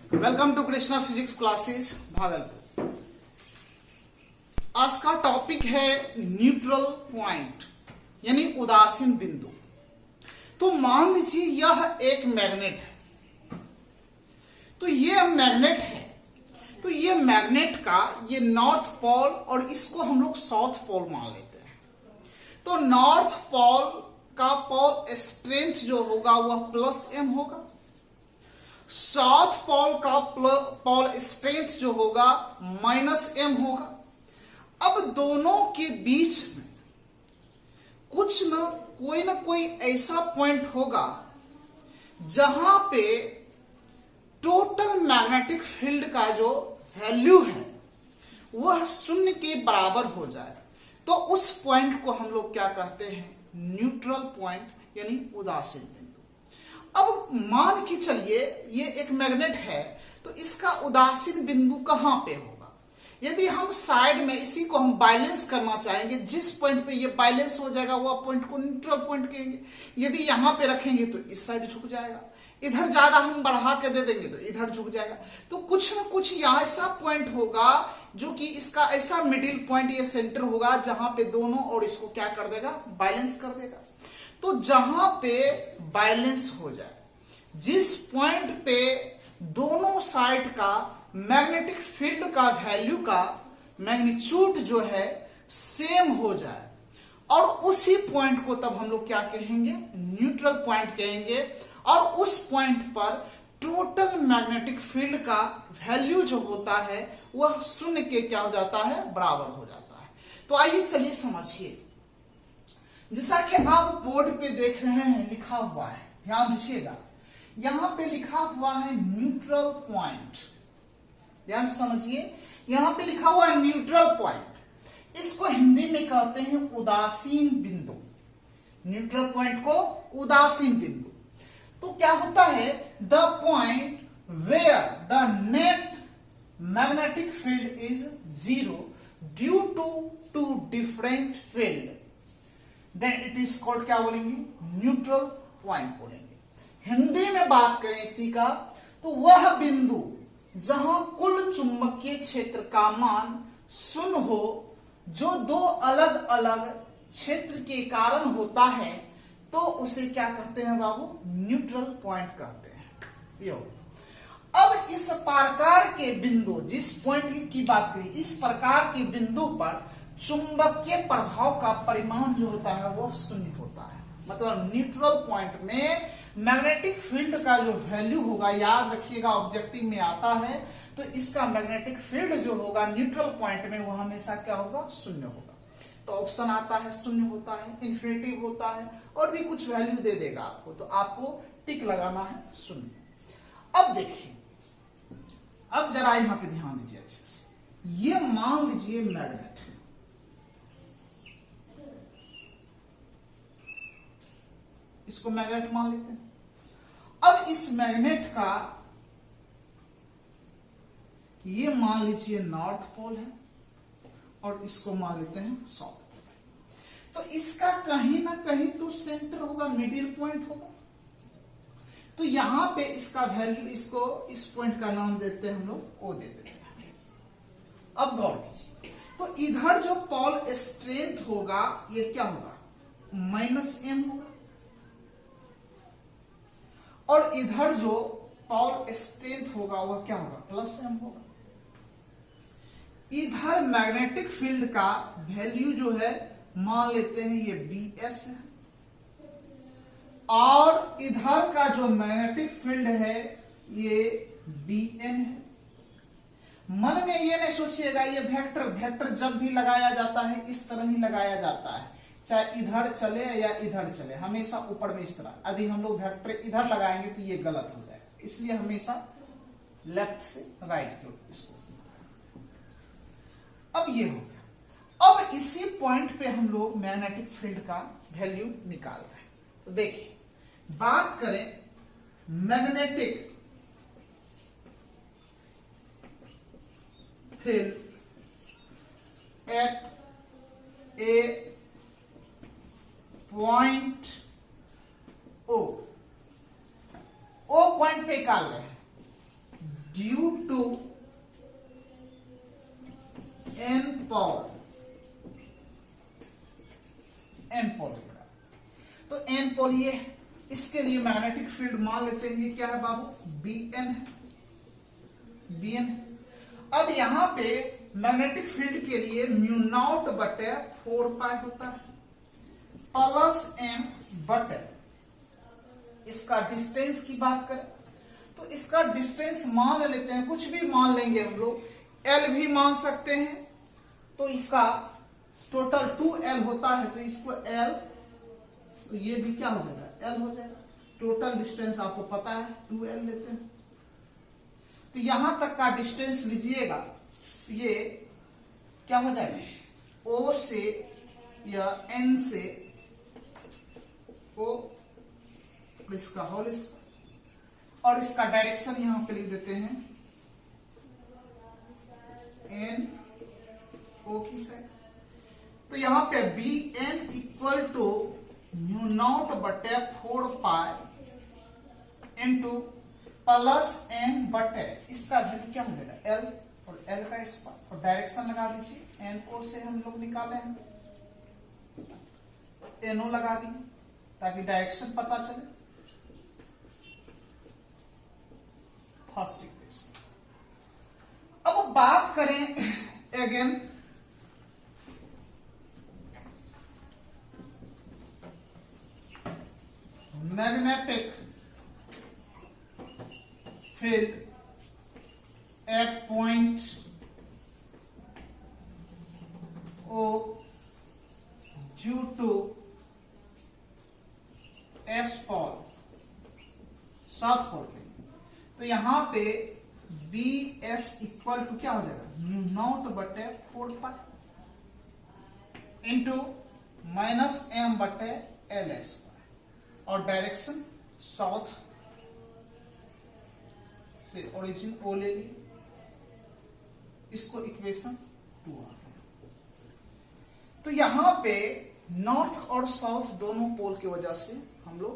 Welcome to Krishna physics classes Bhagalpur. आज का topic है न्यूट्रल पॉइंट यानी उदासीन बिंदु। तो मान लीजिए यह एक मैग्नेट है, तो ये मैग्नेट है, तो ये मैग्नेट का ये नॉर्थ पोल और इसको हम लोग साउथ पोल मान लेते हैं। तो नॉर्थ पोल का पोल स्ट्रेंथ जो होगा वह प्लस एम होगा, साउथ पोल का पोल स्ट्रेंथ जो होगा माइनस एम होगा। अब दोनों के बीच में कुछ न कोई ऐसा पॉइंट होगा जहां पे टोटल मैग्नेटिक फील्ड का जो वैल्यू है वह शून्य के बराबर हो जाए। तो उस पॉइंट को हम लोग क्या कहते हैं? न्यूट्रल पॉइंट यानी उदासीन बिंदु। अब मान के चलिए ये एक मैग्नेट है, तो इसका उदासीन बिंदु कहां पे होगा? यदि हम साइड में इसी को हम बैलेंस करना चाहेंगे, जिस पॉइंट पे ये बैलेंस हो जाएगा वह पॉइंट को न्यूट्रल पॉइंट कहेंगे। यदि यहां पे रखेंगे तो इस साइड झुक जाएगा, इधर ज्यादा हम बढ़ा के दे देंगे तो इधर झुक जाएगा। तो कुछ न कुछ ऐसा पॉइंट होगा जो कि इसका ऐसा मिडिल पॉइंट ये सेंटर होगा जहां पे दोनों और इसको क्या कर देगा? बैलेंस कर देगा। तो जहां पे बैलेंस हो जाए, जिस पॉइंट पे दोनों साइड का मैग्नेटिक फील्ड का वैल्यू का मैग्नीट्यूड जो है सेम हो जाए, और उसी पॉइंट को तब हम लोग क्या कहेंगे? न्यूट्रल पॉइंट कहेंगे। और उस पॉइंट पर टोटल मैग्नेटिक फील्ड का वैल्यू जो होता है वह शून्य के क्या हो जाता है? बराबर हो जाता है। तो आइए चलिए समझिए। जैसा कि आप बोर्ड पे देख रहे हैं लिखा हुआ है, ध्यान दीजिएगा, यहां पे लिखा हुआ है न्यूट्रल पॉइंट। ध्यान से समझिए, यहां पे लिखा हुआ है न्यूट्रल पॉइंट। इसको हिंदी में कहते हैं उदासीन बिंदु। न्यूट्रल पॉइंट को उदासीन बिंदु। तो क्या होता है? The point where the net magnetic field is zero due to different field, then it is called, क्या बोलेंगे? न्यूट्रल पॉइंट बोलेंगे। हिंदी में बात करें इसी का, तो वह बिंदु जहां कुल चुंबकीय क्षेत्र का मान शून्य हो, जो दो अलग अलग क्षेत्र के कारण होता है, तो उसे क्या कहते हैं बाबू? न्यूट्रल पॉइंट कहते हैं। यो अब इस प्रकार के बिंदु, जिस पॉइंट की बात करें, इस प्रकार के बिंदु पर चुंबकीय प्रभाव का परिमाण जो होता है वह शून्य होता है। मतलब न्यूट्रल पॉइंट में मैग्नेटिक फील्ड का जो वैल्यू होगा, याद रखिएगा ऑब्जेक्टिव में आता है, तो इसका मैग्नेटिक फील्ड जो होगा न्यूट्रल पॉइंट में वह हमेशा क्या होगा? शून्य होगा। तो ऑप्शन आता है शून्य होता है, इन्फिनिटी होता है, और भी कुछ वैल्यू दे देगा आपको, तो आपको टिक लगाना है शून्य। अब देखिए, अब जरा यहां पे ध्यान दीजिए अच्छे से। ये मान लीजिए मैग्नेट, इसको मैग्नेट मान लेते हैं। अब इस मैग्नेट का ये मान लीजिए नॉर्थ पोल है, और इसको मान लेते हैं साउथ पोल। तो इसका कहीं ना कहीं तो सेंटर होगा, मिडिल पॉइंट होगा। तो यहां पे इसका वैल्यू, इसको इस पॉइंट का नाम देते हैं हम लोग, ओ दे देते हैं। अब गौर कीजिए, तो इधर जो पोल स्ट्रेंथ होगा ये क्या होगा? माइनस एम होगा, और इधर जो पोल स्ट्रेंथ होगा वह क्या होगा? प्लस एम होगा। इधर मैग्नेटिक फील्ड का वैल्यू जो है मान लेते हैं ये BS है, और इधर का जो मैग्नेटिक फील्ड है ये BN है। मन में ये नहीं सोचिएगा ये वेक्टर जब भी लगाया जाता है इस तरह ही लगाया जाता है, चाहे इधर चले या इधर चले, हमेशा ऊपर में इस तरह। यदि हम लोग वेक्टर इधर लगाएंगे तो ये गलत हो जाएगा, इसलिए हमेशा लेफ्ट से राइट की ओर इसको। अब ये हो गया। अब इसी पॉइंट पे हम लोग मैग्नेटिक फील्ड का वैल्यू निकाल रहे हैं। तो देखिए, बात करें magnetic field at a point O point पे निकाल रहे हैं, ड्यू टू एन पॉल लिखा। तो एन पॉल ये, इसके लिए मैग्नेटिक फील्ड मान लेते हैं ये क्या है बाबू, Bn है, Bn। अब यहां पे मैग्नेटिक फील्ड के लिए म्यू नॉट बटे 4 पाई होता है प्लस m बटे, इसका डिस्टेंस की बात करें तो इसका डिस्टेंस मान लेते हैं, कुछ भी मान लेंगे हम लोग, L भी मान सकते हैं। तो इसका टोटल 2L होता है, तो इसको L, तो ये भी क्या हो जाएगा, L हो जाएगा। टोटल डिस्टेंस आपको पता है 2L लेते हैं। तो यहां तक का डिस्टेंस लीजिएगा, तो ये क्या हो जाएगा, O से या N से O, इसका होल स्क्वायर, और इसका डायरेक्शन यहां पे लिख देते हैं N O की साइड। तो यहां पे Bn equal to mu naught बटे 4 पाई इंटू प्लस m बटे, इसका वैल्यू क्या हो जाएगा L, और L का स्क्वायर, और डायरेक्शन लगा दीजिए, NO से हम लोग निकाले हैं, NO लगा दी ताकि डायरेक्शन पता चले। First equation. अब बात करें again magnetic field at point O due to S pole, south pole पे। तो यहां पे BS इक्वल टू क्या हो जाएगा, म्यू नॉट बटे 4 पाई इंटू माइनस M बटे LS, और डायरेक्शन साउथ से ओरिजिन O ले ली, इसको इक्वेशन 2 आ गया। तो यहां पे नॉर्थ और साउथ दोनों पोल की वजह से हम लोग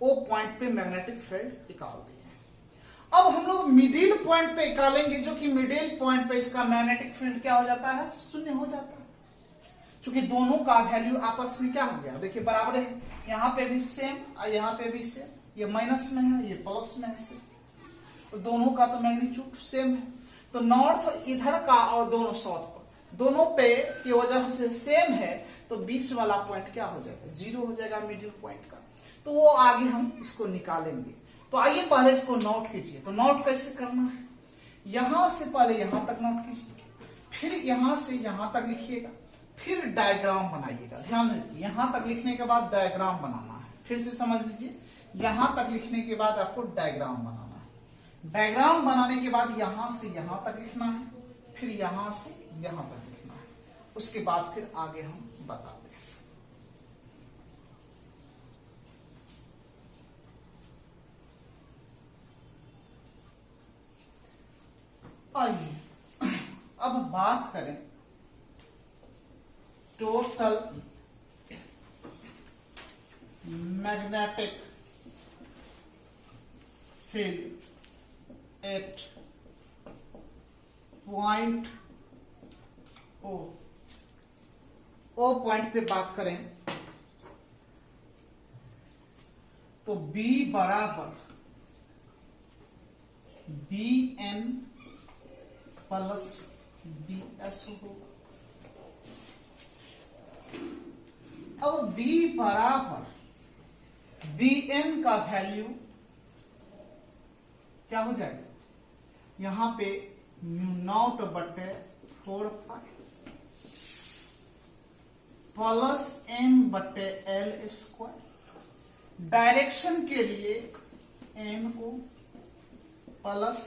O पॉइंट पे मैग्नेटिक फील्ड निकाल दिए। अब हम लोग मिडिल पॉइंट पे निकालेंगे, जो कि मिडिल पॉइंट पे इसका मैग्नेटिक फील्ड क्या हो जाता है, शून्य हो जाता है, क्योंकि दोनों का वैल्यू आपस में क्या हो गया, देखिए बराबर है। यहां पे भी सेम और यहां पे भी सेम, ये माइनस में है ये प्लस में है, तो दोनों का तो मैग्नीट्यूड सेम है। तो नॉर्थ इधर का और दोनों साउथ पर, दोनों पे की वजह से सेम है, तो बीच वाला पॉइंट क्या हो जाएगा, 0 हो जाएगा मिडिल पॉइंट का। तो वो आगे हम इसको निकालेंगे। तो आइए पहले इसको नोट कीजिए। तो नोट कैसे करना है, यहां से पहले यहां तक नोट कीजिए, फिर यहां से यहां तक लिखिएगा, फिर डायग्राम बनाइएगा। ध्यान रखिए, यहां तक लिखने के बाद डायग्राम बनाना है। फिर से समझ लीजिए, यहां तक लिखने के बाद आपको डायग्राम बनाना है। डायग्राम बनाने के बाद यहां से यहां तक लिखना है, फिर यहां से यहां तक लिखना है, उसके बाद फिर आगे हम बताते हैं। आइए अब बात करें total magnetic field at point O point पे बात करें तो B बराबर BN प्लस BS होगा। अब B बराबर BN का वैल्यू क्या हो जाएगा, यहां पे म्यू नॉट बटे 4 पाई प्लस M बटे L स्क्वायर। डायरेक्शन के लिए NO प्लस,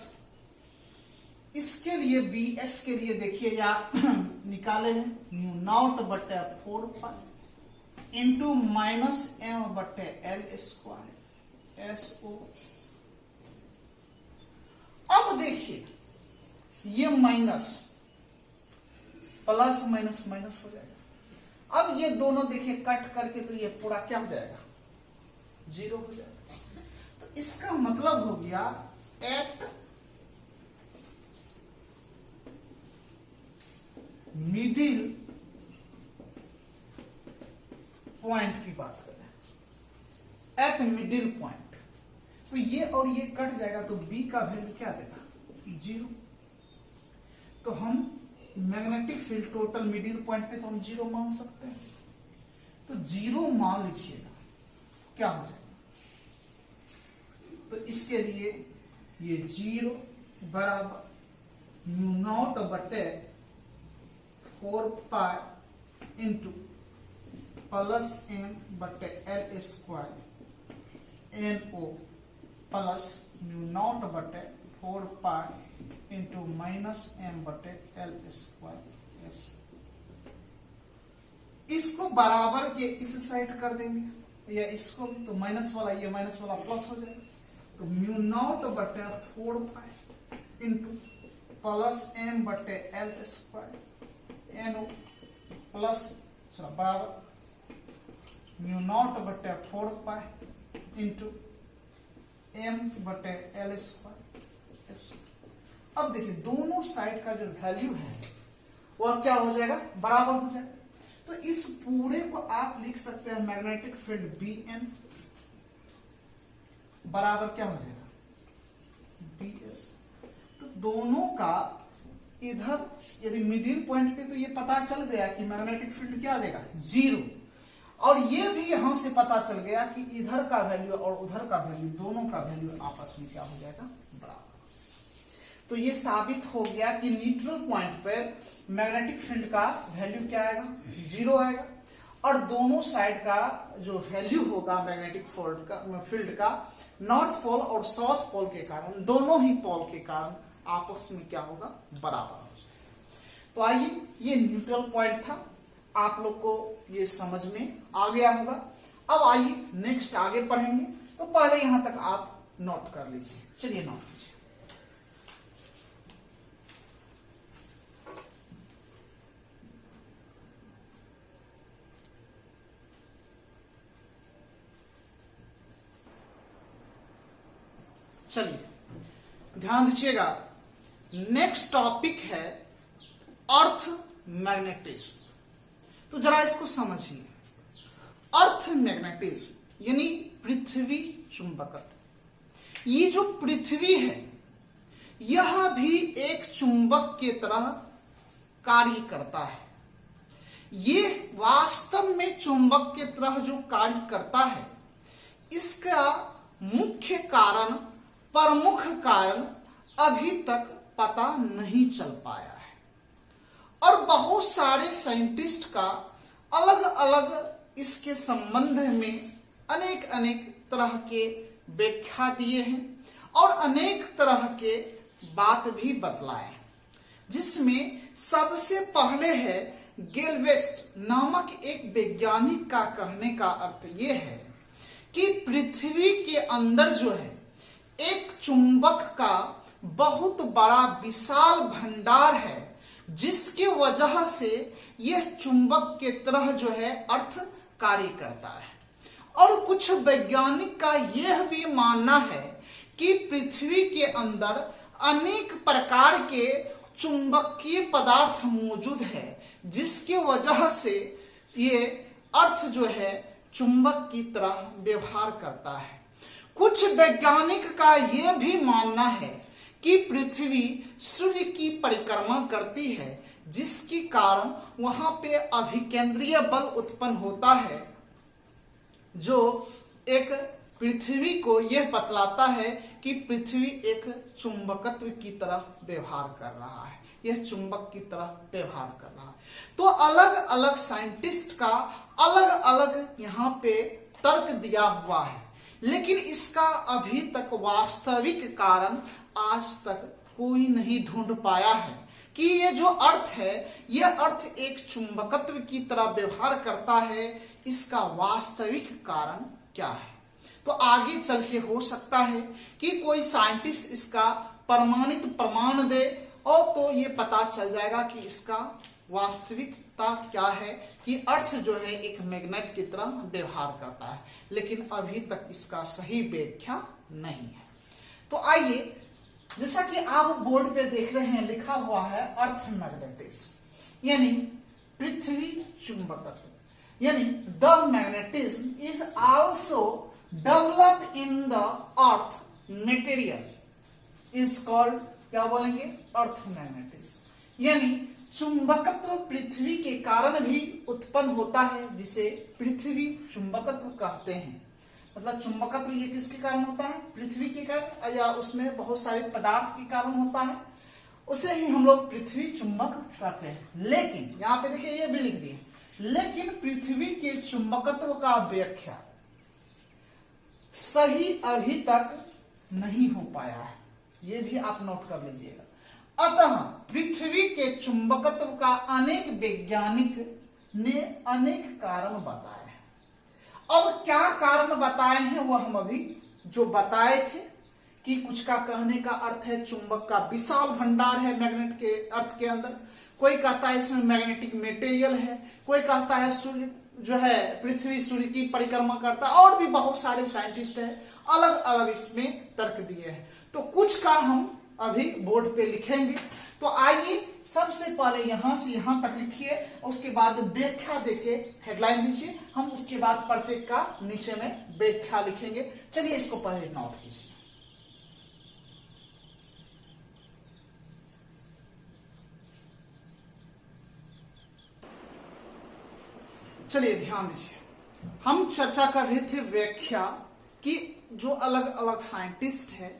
इसके लिए BS के लिए देखिए यार निकाले हैं म्यू नॉट बटे 4 पाई इंटू माइनस M बटे L स्क्वायर SO। अब देखिए ये माइनस प्लस माइनस माइनस हो जाएगा। अब ये दोनों देखिए कट करके तो ये पूरा क्या हो जाएगा, 0 हो जाएगा। तो इसका मतलब हो गया एट मिडिल पॉइंट की बात करें, एट मिडिल पॉइंट, तो ये और ये कट जाएगा तो बी का वैल्यू क्या देगा, 0। तो हम magnetic field total middle point पे तो हम 0 मान सकते हैं। तो 0 मान लीजिएगा, क्या हो जाएगा, तो इसके लिए ये 0 बराबर म्यू नॉट बटे 4 पाई इंटू प्लस एम बटे L square N O plus mu naught बटे 4 पाई इंटू माइनस एम बटे एल स्क्वायर एस। इसको बराबर के इस साइड कर देंगे, या इसको तो माइनस वाला ये माइनस वाला प्लस हो जाएगा, तो म्यू नॉट बटे 4 पाई इंटू प्लस एम बटे L square N O plus बराबर म्यू नॉट बटे 4 पाई इंटू एम बटे एल स्क्वायर एस। अब देखिए दोनों साइड का जो वैल्यू है वह क्या हो जाएगा, बराबर हो जाएगा। तो इस पूरे को आप लिख सकते हैं मैग्नेटिक फील्ड बी एन बराबर क्या हो जाएगा, बी एस। तो दोनों का इधर यदि मिडिल पॉइंट पे, तो ये पता चल गया कि मैग्नेटिक फील्ड क्या देगा, 0। और ये भी यहां से पता चल गया कि इधर का वैल्यू और उधर का वैल्यू, दोनों का वैल्यू आपस में क्या हो जाएगा, बराबर। तो ये साबित हो गया कि न्यूट्रल पॉइंट पर मैग्नेटिक फील्ड का वैल्यू क्या आएगा, 0 आएगा, और दोनों साइड का जो वैल्यू होगा मैग्नेटिक फील्ड का नॉर्थ पोल और साउथ पोल के कारण, दोनों ही पोल के कारण आपस में क्या होगा, बराबर हो जाएगा। तो आइए, ये न्यूट्रल पॉइंट था, आप लोग को ये समझ में आ गया होगा। अब आइए नेक्स्ट आगे पढ़ेंगे, तो पहले यहां तक आप नोट कर लीजिए। चलिए नोट लीजिए। चलिए ध्यान दीजिएगा, नेक्स्ट टॉपिक है अर्थ मैग्नेटिज्म। तो जरा इसको समझिए। अर्थ मैग्नेटिज्म यानी पृथ्वी चुंबकत्व। ये जो पृथ्वी है यह भी एक चुंबक के तरह कार्य करता है। ये वास्तव में चुंबक के तरह जो कार्य करता है, इसका मुख्य कारण, प्रमुख कारण अभी तक पता नहीं चल पाया है। और बहुत सारे साइंटिस्ट का अलग अलग इसके संबंध में अनेक अनेक तरह के व्याख्या दिए हैं और अनेक तरह के बात भी बतलाए, जिसमें सबसे पहले है गेलवेस्ट नामक एक वैज्ञानिक का कहने का अर्थ यह है कि पृथ्वी के अंदर जो है एक चुंबक का बहुत बड़ा विशाल भंडार है, जिसके वजह से यह चुंबक के तरह जो है अर्थ कार्य करता है। और कुछ वैज्ञानिक का यह भी मानना है कि पृथ्वी के अंदर अनेक प्रकार के चुंबकीय पदार्थ मौजूद है, जिसके वजह से ये अर्थ जो है चुंबक की तरह व्यवहार करता है। कुछ वैज्ञानिक का यह भी मानना है कि पृथ्वी सूर्य की परिक्रमा करती है, जिसके कारण वहां पे अभिकेंद्रीय बल उत्पन्न होता है, जो एक पृथ्वी को यह बतलाता है कि पृथ्वी एक चुंबकत्व की तरह व्यवहार कर रहा है, यह चुंबक की तरह व्यवहार कर रहा है। तो अलग अलग साइंटिस्ट का अलग अलग यहाँ पे तर्क दिया हुआ है, लेकिन इसका अभी तक वास्तविक कारण आज तक कोई नहीं ढूंढ पाया है कि ये जो अर्थ है, यह अर्थ एक चुंबकत्व की तरह व्यवहार करता है, इसका वास्तविक कारण क्या है। तो आगे चल के हो सकता है कि कोई साइंटिस्ट इसका प्रमाणित प्रमाण दे, और तो ये पता चल जाएगा कि इसका वास्तविकता क्या है कि अर्थ जो है एक मैग्नेट की तरह व्यवहार करता है, लेकिन अभी तक इसका सही व्याख्या नहीं है। तो आइए, जैसा कि आप बोर्ड पे देख रहे हैं लिखा हुआ है अर्थ मैग्नेटिज्म, यानी पृथ्वी चुंबकत्व, यानी the magnetism is also develop in the earth material is called, क्या बोलेंगे, अर्थ मैग्नेटिज्म, यानी चुंबकत्व पृथ्वी के कारण भी उत्पन्न होता है, जिसे पृथ्वी चुंबकत्व कहते हैं। मतलब चुंबकत्व ये किसके कारण होता है, पृथ्वी के कारण, या उसमें बहुत सारे पदार्थ के कारण होता है, उसे ही हम लोग पृथ्वी चुंबक कहते हैं। लेकिन यहाँ पे देखिए ये भी लिख दिए, लेकिन पृथ्वी के चुंबकत्व का व्याख्या सही अभी तक नहीं हो पाया है, ये भी आप नोट कर लीजिएगा। अतः पृथ्वी के चुंबकत्व का अनेक वैज्ञानिक ने अनेक कारण बताए हैं। अब क्या कारण बताए हैं वह हम अभी जो बताए थे कि कुछ का कहने का अर्थ है चुंबक का विशाल भंडार है मैग्नेट के अर्थ के अंदर, कोई कहता है इसमें मैग्नेटिक मटेरियल है, कोई कहता है सूर्य जो है पृथ्वी सूर्य की परिक्रमा करता है, और भी बहुत सारे साइंटिस्ट हैं, अलग अलग इसमें तर्क दिए हैं। तो कुछ का हम अभी बोर्ड पे लिखेंगे। तो आइए सबसे पहले यहां से यहां तक लिखिए, उसके बाद व्याख्या देके हेडलाइन दीजिए, हम उसके बाद प्रत्येक का नीचे में व्याख्या लिखेंगे। चलिए इसको पहले नोट कीजिए। चलिए ध्यान दीजिए, हम चर्चा कर रहे थे व्याख्या कि जो अलग अलग साइंटिस्ट है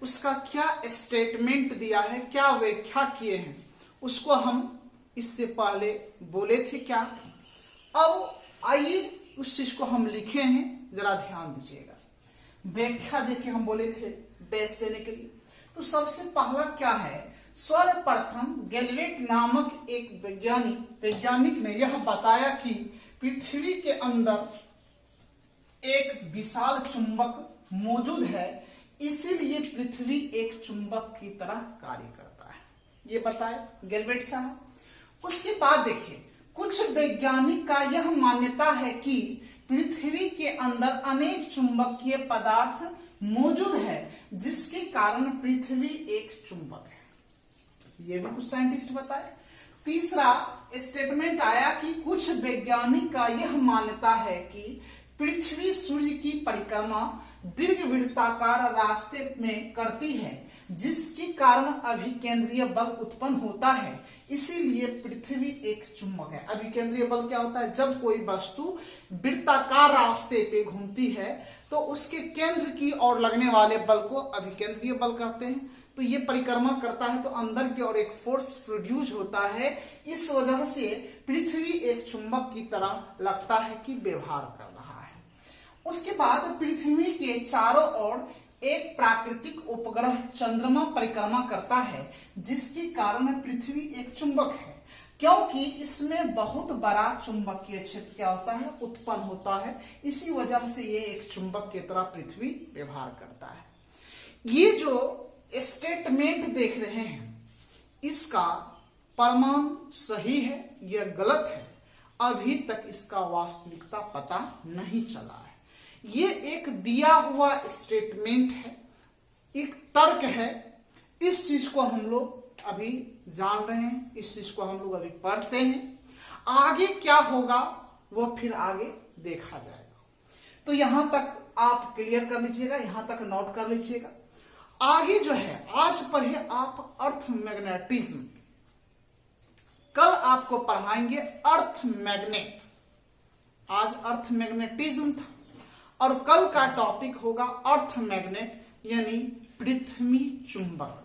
उसका क्या स्टेटमेंट दिया है, क्या व्याख्या किए हैं, उसको हम इससे पहले बोले थे क्या। अब आइए उस चीज को हम लिखे हैं, जरा ध्यान दीजिएगा। व्याख्या देके हम बोले थे डैश देने के लिए। तो सबसे पहला क्या है, सर्वप्रथम गैलीलियो नामक एक वैज्ञानिक ने यह बताया कि पृथ्वी के अंदर एक विशाल चुंबक मौजूद है, इसीलिए पृथ्वी एक चुंबक की तरह कार्य करता है, ये बताए गैलीलियो साहब। उसके बाद देखिए, कुछ वैज्ञानिक का यह मान्यता है कि पृथ्वी के अंदर अनेक चुंबकीय पदार्थ मौजूद है, जिसके कारण पृथ्वी एक चुंबक है, ये भी कुछ साइंटिस्ट बताए। तीसरा स्टेटमेंट आया कि कुछ वैज्ञानिक का यह मान्यता है कि पृथ्वी सूर्य की परिक्रमा दीर्घवृत्ताकार रास्ते में करती है, जिसके कारण अभिकेंद्रीय बल उत्पन्न होता है, इसीलिए पृथ्वी एक चुंबक है। अभिकेंद्रीय बल क्या होता है, जब कोई वस्तु वृत्ताकार रास्ते पे घूमती है तो उसके केंद्र की ओर लगने वाले बल को अभिकेंद्रीय बल कहते हैं। तो ये परिक्रमा करता है तो अंदर की ओर एक फोर्स प्रोड्यूस होता है, इस वजह से पृथ्वी एक चुंबक की तरह लगता है कि व्यवहार कर रहा है। उसके बाद पृथ्वी के चारों ओर एक प्राकृतिक उपग्रह चंद्रमा परिक्रमा करता है, जिसके कारण पृथ्वी एक चुंबक है, क्योंकि इसमें बहुत बड़ा चुंबकीय क्षेत्र क्या होता है, उत्पन्न होता है, इसी वजह से ये एक चुंबक की तरह पृथ्वी व्यवहार करता है। ये जो स्टेटमेंट देख रहे हैं, इसका प्रमाण सही है या गलत है, अभी तक इसका वास्तविकता पता नहीं चला है। ये एक दिया हुआ स्टेटमेंट है, एक तर्क है, इस चीज को हम लोग अभी जान रहे हैं, इस चीज को हम लोग अभी पढ़ते हैं, आगे क्या होगा वो फिर आगे देखा जाएगा। तो यहां तक आप क्लियर कर लीजिएगा, यहां तक नोट कर लीजिएगा। आगे जो है, आज पढ़िए आप अर्थ मैग्नेटिज्म, कल आपको पढ़ाएंगे अर्थ मैग्नेट। आज अर्थ मैग्नेटिज्म था और कल का टॉपिक होगा अर्थ मैग्नेट यानी पृथ्वी चुंबक,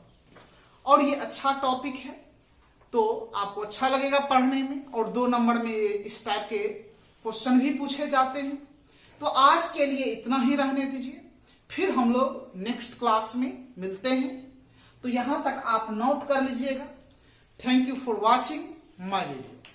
और ये अच्छा टॉपिक है तो आपको अच्छा लगेगा पढ़ने में, और 2 नंबर में इस टाइप के क्वेश्चन भी पूछे जाते हैं। तो आज के लिए इतना ही रहने दीजिए, फिर हम लोग नेक्स्ट क्लास में मिलते हैं। तो यहां तक आप नोट कर लीजिएगा। Thank you for watching my video.